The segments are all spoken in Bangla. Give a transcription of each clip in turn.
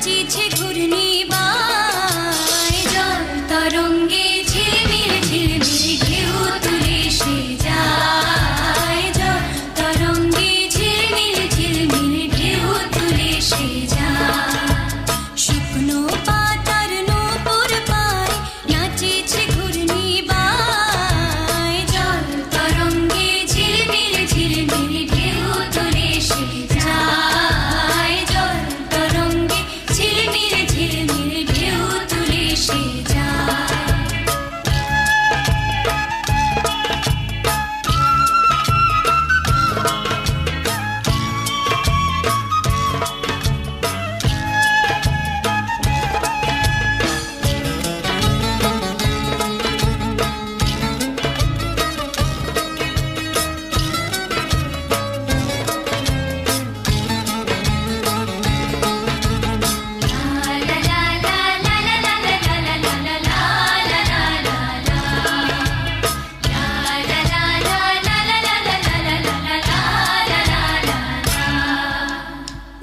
নাচিছে ঘূর্ণি বায়, জল তরঙ্গে ঝিলমিল ঝিলমিল ঢেউ তুলে সে যায়, জল তরঙ্গে ঝিলমিল ঝিলমিল ঢেউ তুলে সে যায়। শুকনো পাতার নূপুর পায় নাচিছে ঘূর্ণি বায়, জল তরঙ্গে ঝিলমিল ঝিলমিল ঢেউ তুলে সে যায়, জল তরঙ্গে ঝিলমিল ঝিলমিল ঢেউ তুলে সে যায়।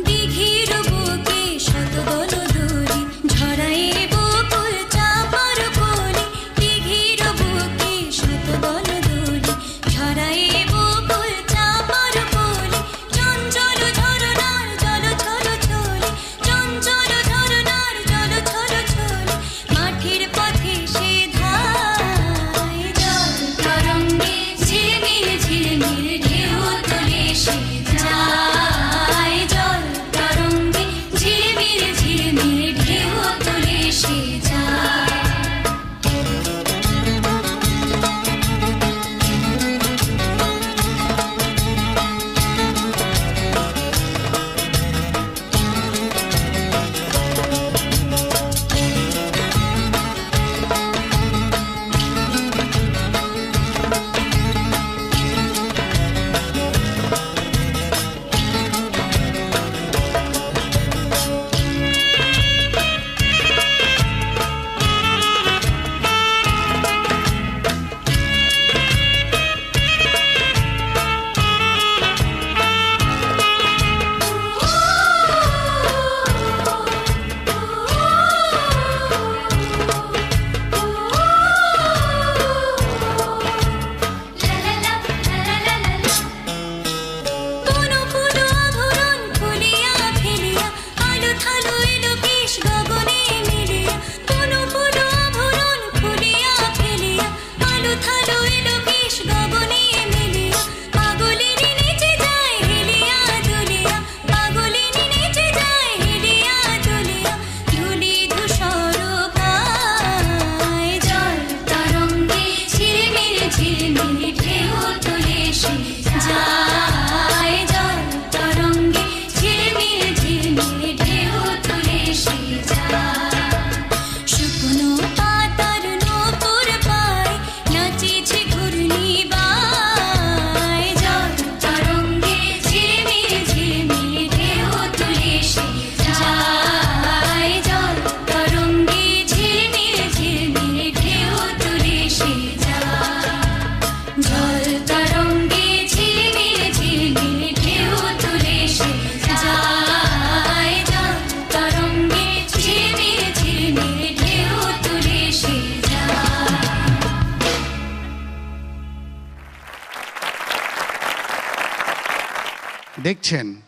দিঘির বুকে শতদল দড়ি ঝরায়ে বকুল চাপার কলি, দিঘির বুকে শতদল দড়ি ঝরায়ে বকুল চাপার কলি, চঞ্চল ঝরনার জল ছল ছলে, চঞ্চল ঝরনার জল ছল ছলে, মাঠের পথে সে ধায়, জল তরঙ্গে ঝিলমিল ঝিলমিল ঢেউ তুলে সে যায়, জল তরঙ্গে ঝিলমিল ঝিলমিল ঢেউ তুলে সে যায়। কোনো কোনো আভরণ খুলিয়া ফেলিয়া আলো থালো এলো কেশ গগনে মিলিয়া, কোনো কোনো আভরণ খুলিয়া ফেলিয়া আলো থালো এলো কেশ গগনে মিলিয়া, পাগলিনী নেচে যায় হেলিয়া দুলিয়া, পাগলিনী নেচে যায় হেলিয়া দুলিয়া, ধুলি ধূসর গায়, জল তরঙ্গে ঝিলমিল ঝিলমিল ঢেউ তুলে সে যায়, জল তরঙ্গে ঝিলমিল ঝিলমিল ঢেউ তুলে সে যায়। শুকনো পাতার নূপুর পায় নাচিছে ঘূর্ণি বায়, জল তরঙ্গে ঝিলমিল ঝিলমিল ঢেউ তুলে সে যায়, জল তরঙ্গে ঝিলমিল ঝিলমিল ঢেউ তুলে সে যায়, জল তরঙ্গে ঝিলমিল ঝিলমিল ঢেউ তুলে সে যায়, জল তরঙ্গে ঝিলমিল ঝিলমিল ঢেউ তুলে সে যায়। দেখছেন